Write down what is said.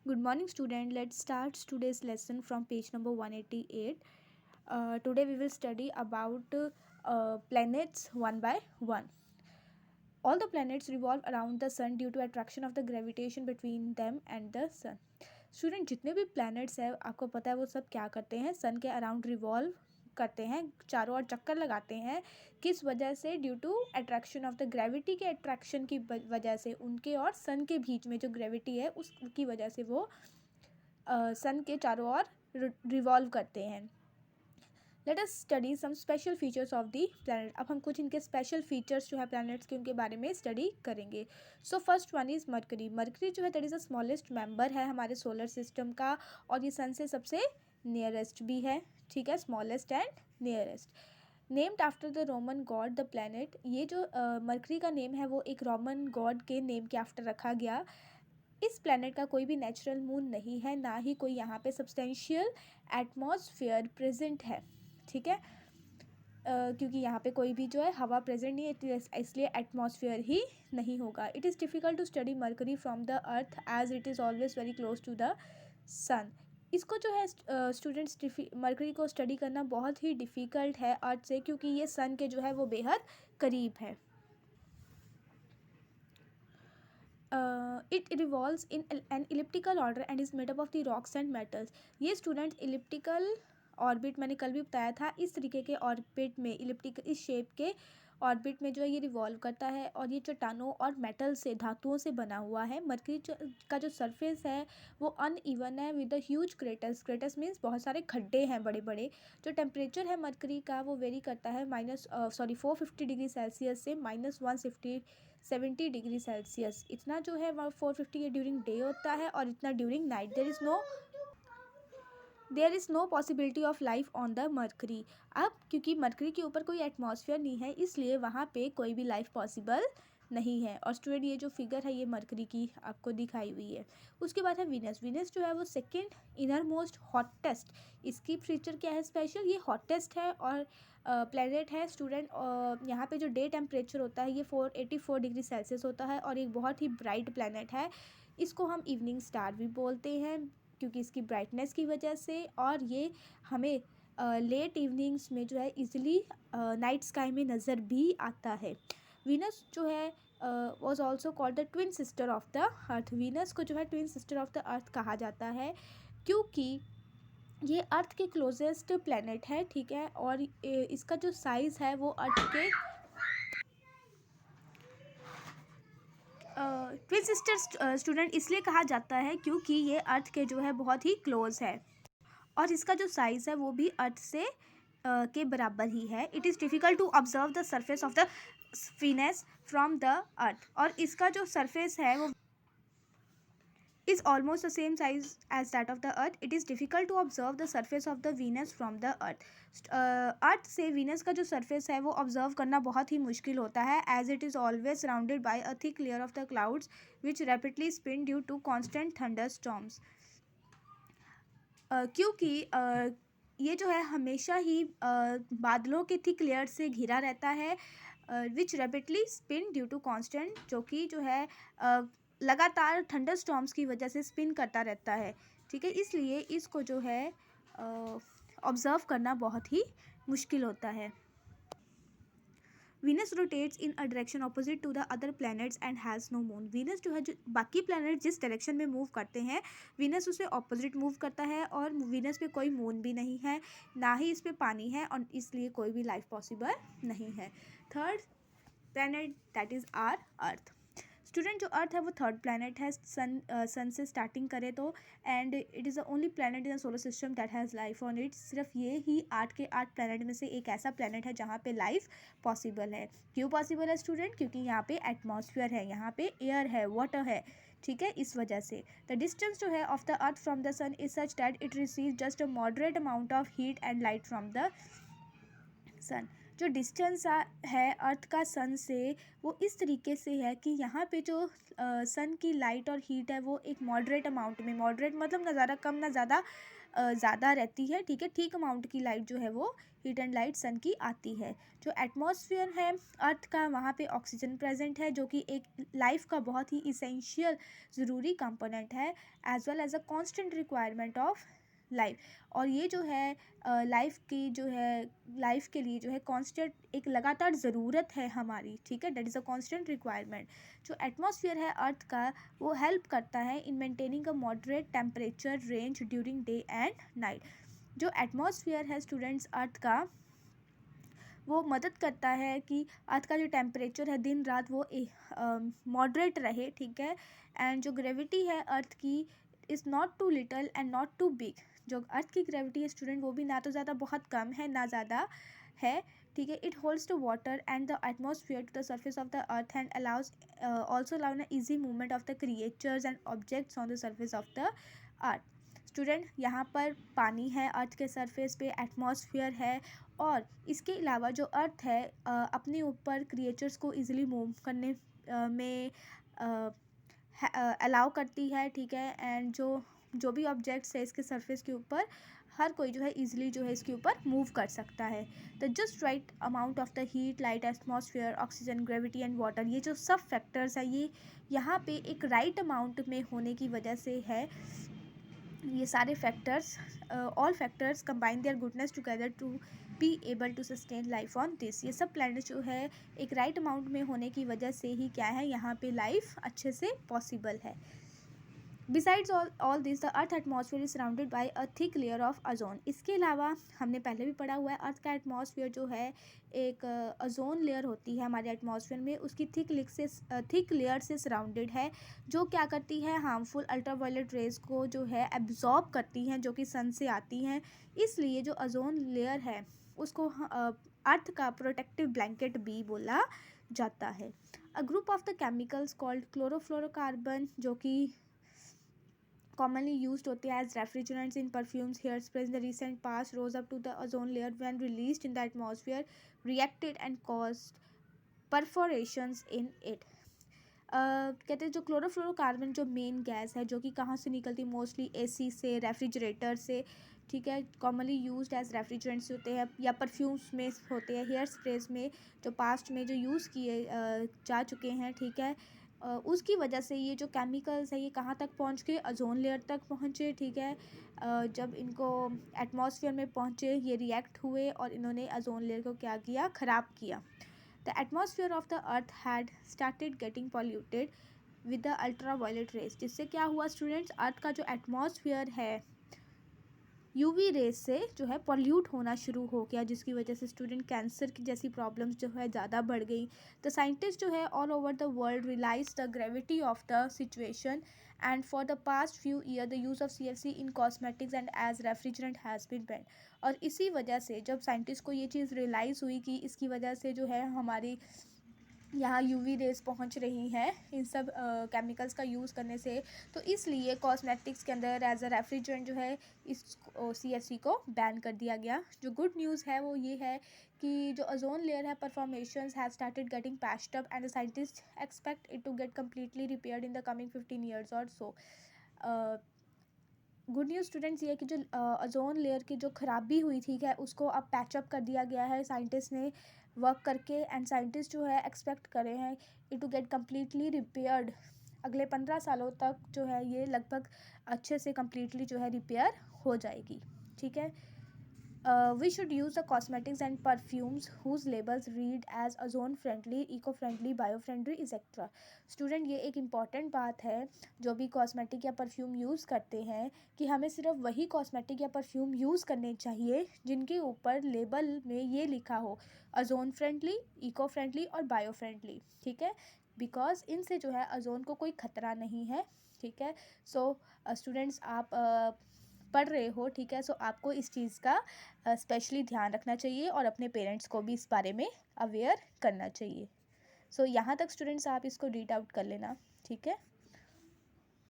Good morning, student. Let's start today's lesson from page number 188. Today we will study about planets one by one. All the planets revolve around the sun due to attraction of the gravitation between them and the sun. Student जितने भी planets हैं आपको पता है वो सब क्या करते हैं, सन के अराउंड रिवॉल्व करते हैं, चारों ओर चक्कर लगाते हैं। किस वजह से? Due to attraction of the gravity के अट्रैक्शन की वजह से उनके और सन के बीच में जो ग्रेविटी है उसकी वजह से वो सन के चारों ओर रिवॉल्व करते हैं। Let us study some special features of the planet. अब हम कुछ इनके स्पेशल फीचर्स जो है प्लैनेट्स के उनके बारे में स्टडी करेंगे। So first one is mercury. Mercury जो है that is the smallest member है हमारे सोलर सिस्टम का और ये सन से सबसे नियरेस्ट भी है, ठीक है, smallest and nearest. Named after the Roman God the planet. ये जो मरकरी का नेम है वो एक रोमन गॉड के नेम के आफ्टर रखा गया। इस प्लैनेट का कोई भी नेचुरल मून नहीं है, ना ही कोई यहाँ पे सब्सटेंशियल एटमॉस्फेयर प्रेजेंट है, ठीक है, क्योंकि यहाँ पे कोई भी जो है हवा प्रेजेंट नहीं है, इसलिए एटमॉस्फेयर ही नहीं होगा। It is difficult to study Mercury from the earth as it is always very close to the sun. इसको जो है स्टूडेंट्स मरकरी को स्टडी करना बहुत ही डिफ़िकल्ट है अर्थ से, क्योंकि ये सन के जो है वो बेहद करीब है। It revolves in an elliptical order and is made up of the rocks and metals. ये स्टूडेंट इलिप्टिकल ऑर्बिट मैंने कल भी बताया था, इस तरीके के ऑर्बिट में, इलिप्टिकल इस शेप के ऑर्बिट में जो है ये रिवॉल्व करता है और ये चट्टानों और मेटल से, धातुओं से बना हुआ है। मरकरी का जो सरफेस है वो अनइवन है with the huge craters. Craters means बहुत सारे खड्डे हैं बड़े बड़े। जो टेम्परेचर है मरकरी का वो वेरी करता है 450 डिग्री सेल्सियस से -170 डिग्री सेल्सियस। इतना जो है 450 ये ड्यूरिंग डे होता है और इतना during night. There is no possibility of life on the Mercury. अब क्योंकि मरकरी के ऊपर कोई एटमॉस्फेयर नहीं है इसलिए वहाँ पे कोई भी लाइफ पॉसिबल नहीं है। और स्टूडेंट ये जो फिगर है ये मरकरी की आपको दिखाई हुई है। उसके बाद है वीनस। वीनस जो है वो सेकेंड इनर मोस्ट हॉटेस्ट। इसकी फीचर क्या है स्पेशल? ये हॉटेस्ट है और प्लेनेट है स्टूडेंट। यहाँ पे जो डे टेम्परेचर होता है ये 484 डिग्री सेल्सियस होता है और एक बहुत ही ब्राइट प्लेनेट है। इसको हम इवनिंग स्टार भी बोलते हैं क्योंकि इसकी ब्राइटनेस की वजह से, और ये हमें लेट इवनिंग्स में जो है इजीली नाइट स्काई में नज़र भी आता है। वीनस जो है was also called the twin sister of the earth. Venus को जो है ट्विन सिस्टर ऑफ द अर्थ कहा जाता है क्योंकि ये अर्थ के क्लोजेस्ट प्लेनेट है, ठीक है, और इसका जो साइज़ है वो अर्थ के ट्विन सिस्टर स्टूडेंट इसलिए कहा जाता है क्योंकि ये अर्थ के जो है बहुत ही क्लोज है और इसका जो साइज़ है वो भी अर्थ से के बराबर ही है। It is difficult to observe the surface of the Venus from the earth. और इसका जो सरफेस है वो is almost the same size as that of the earth. It is difficult to observe the surface of the Venus from the earth. अर्थ से Venus का जो surface है वो ऑब्जर्व करना बहुत ही मुश्किल होता है as it is always surrounded by a thick layer of the clouds which rapidly spin due to constant thunder storms. क्योंकि ये जो है हमेशा ही बादलों के थिक लेयर से घिरा रहता है which rapidly spin due to constant, जो कि जो है लगातार थंडर स्टॉर्म्स की वजह से स्पिन करता रहता है, ठीक है, इसलिए इसको जो है ऑब्ज़र्व करना बहुत ही मुश्किल होता है। Venus rotates in a direction opposite to the other planets and has no moon. Venus जो है, जो बाकी प्लैनेट जिस डायरेक्शन में मूव करते हैं वीनस उसे ऑपोजिट मूव करता है और वीनस पे कोई मून भी नहीं है, ना ही इस पे पानी है और इसलिए कोई भी लाइफ पॉसिबल नहीं है। Third planet that is our earth. Student जो अर्थ है वो थर्ड प्लैनेट है सन से स्टार्टिंग करें तो, and it is the only planet in the solar system that has life on it. सिर्फ ये ही 8 के 8 प्लैनेट में से एक ऐसा प्लैनेट है जहाँ पे लाइफ पॉसिबल है। क्यों पॉसिबल है स्टूडेंट? क्योंकि यहाँ पे एटमॉस्फेयर है, यहाँ पे एयर है, वाटर है, ठीक है, इस वजह से। द डिस्टेंस जो है of the earth from the sun is such that it receive just a moderate amount of heat and light from the sun. जो डिस्टेंस है अर्थ का सन से वो इस तरीके से है कि यहाँ पे जो सन की लाइट और हीट है वो एक मॉडरेट अमाउंट में, मॉडरेट मतलब ना ज़्यादा कम ना ज़्यादा ज़्यादा रहती है, ठीक है, ठीक अमाउंट की लाइट जो है वो हीट एंड लाइट सन की आती है। जो एटमॉस्फेयर है अर्थ का, वहाँ पे ऑक्सीजन प्रेजेंट है जो कि एक लाइफ का बहुत ही इसेंशियल ज़रूरी कंपोनेंट है, as well as a constant requirement of life. और ये जो है लाइफ की जो है, लाइफ के लिए जो है कांस्टेंट एक लगातार ज़रूरत है हमारी, ठीक है, that is a constant requirement. जो एटमॉस्फेयर है अर्थ का वो हेल्प करता है in maintaining a moderate temperature range during day and night. जो एटमॉस्फेयर है स्टूडेंट्स अर्थ का, वो मदद करता है कि अर्थ का जो टेम्परेचर है दिन रात वो मॉडरेट रहे, ठीक है। एंड जो ग्रेविटी है अर्थ की is not too little and not too big. जो अर्थ की ग्रेविटी है स्टूडेंट वो भी ना तो ज़्यादा बहुत कम है ना ज़्यादा है, ठीक है। It holds the water and the atmosphere to the surface of the earth and allows also allow an easy movement of the creatures and objects on the surface of the earth. Student यहाँ पर पानी है अर्थ के surface पे, atmosphere है, और इसके अलावा जो अर्थ है अपने ऊपर क्रिएचर्स को इजीली मूव करने में अलाउ करती है, ठीक है। एंड जो भी ऑब्जेक्ट्स है इसके सरफेस के ऊपर हर कोई जो है इजीली जो है इसके ऊपर मूव कर सकता है। The just right amount of the heat, light, atmosphere, oxygen, gravity and water, ये जो सब फैक्टर्स है ये यहाँ पे एक राइट अमाउंट में होने की वजह से है। ये सारे factors, all factors combine their goodness together to be able to sustain life on this. ये सब प्लैनेट जो है एक राइट अमाउंट में होने की वजह से ही क्या है, यहाँ पे लाइफ अच्छे से पॉसिबल है। Besides all this the earth atmosphere is surrounded by a thick layer of ozone. इसके अलावा हमने पहले भी पढ़ा हुआ है अर्थ का एटमॉस्फेयर जो है एक ओजोन लेयर होती है हमारे एटमॉस्फेयर में, उसकी थिक लेयर से सराउंडेड है, जो क्या करती है हार्मफुल अल्ट्रावायलेट रेज को जो है एब्जॉर्ब करती हैं जो कि सन से आती हैं। इसलिए जो ओजोन लेयर है उसको अर्थ का प्रोटेक्टिव ब्लैंकेट भी बोला जाता है। A group of the chemicals called chlorofluorocarbon, जो कि commonly used होते हैं as refrigerants in perfumes, hairsprays in the recent past, rose up to the ozone layer when released in the atmosphere, reacted and caused perforations in it. कहते हैं जो chlorofluorocarbon जो main gas है जो कि कहाँ से निकलती, मोस्टली एसी से, रेफ्रिजरेटर से, ठीक है, कॉमनली यूज्ड एज रेफ्रिजरेंट्स होते हैं या परफ्यूम्स में होते हैं, हेयर स्प्रेज में जो पास्ट में जो यूज़ किए जा चुके हैं, ठीक है। उसकी वजह से ये जो केमिकल्स है ये कहाँ तक पहुँच के ओजोन लेयर तक पहुँचे, ठीक है। जब इनको एटमॉस्फेयर में पहुँचे ये रिएक्ट हुए और इन्होंने ओजोन लेयर को क्या किया, ख़राब किया। The atmosphere of the earth had started getting polluted with the ultraviolet rays. जिससे क्या हुआ स्टूडेंट्स, अर्थ का जो एटमॉस्फेयर है यूवी रेज से जो है पॉल्यूट होना शुरू हो गया, जिसकी वजह से स्टूडेंट कैंसर की जैसी प्रॉब्लम्स जो है ज़्यादा बढ़ गई। द साइंटिस्ट जो है all over the world realize the gravity of the situation and for the past few year the use of CFC in cosmetics and as refrigerant has been banned. और इसी वजह से जब साइंटिस्ट को ये चीज़ realise हुई कि इसकी वजह से जो है हमारी यहाँ यूवी रेज पहुँच रही हैं इन सब केमिकल्स का यूज़ करने से, तो इसलिए कॉस्मेटिक्स के अंदर एज अ रेफ्रिजरेंट जो है इस CFC को बैन कर दिया गया। जो गुड न्यूज़ है वो ये है कि जो ओजोन लेयर है perforations have started getting patched up and the scientist expect it to get completely repaired in the coming 15 years or so. Good news students ये है कि जो ओजोन लेयर की जो ख़राबी हुई थी है उसको अब पैचअप कर दिया गया है साइंटिस्ट ने वर्क करके, एंड साइंटिस्ट जो है एक्सपेक्ट करे हैं it to get completely repaired. अगले 15 सालों तक जो है ये लगभग अच्छे से कम्प्लीटली जो है रिपेयर हो जाएगी, ठीक है। We should use the cosmetics and perfumes whose labels read as ozone friendly, eco friendly, bio friendly etc. Student ये एक इम्पॉर्टेंट बात है, जो भी कॉस्मेटिक या परफ्यूम यूज़ करते हैं कि हमें सिर्फ वही कॉस्मेटिक या परफ्यूम यूज़ करने चाहिए जिनके ऊपर लेबल में ये लिखा हो ओजोन फ्रेंडली, इको फ्रेंडली और बायो फ्रेंडली, ठीक है। बिकॉज इनसे जो है ओजोन को कोई ख़तरा नहीं है, ठीक है। सो स्टूडेंट्स आप पढ़ रहे हो, ठीक है, सो आपको इस चीज़ का स्पेशली ध्यान रखना चाहिए और अपने पेरेंट्स को भी इस बारे में अवेयर करना चाहिए। सो यहाँ तक स्टूडेंट्स आप इसको रीड आउट कर लेना, ठीक है।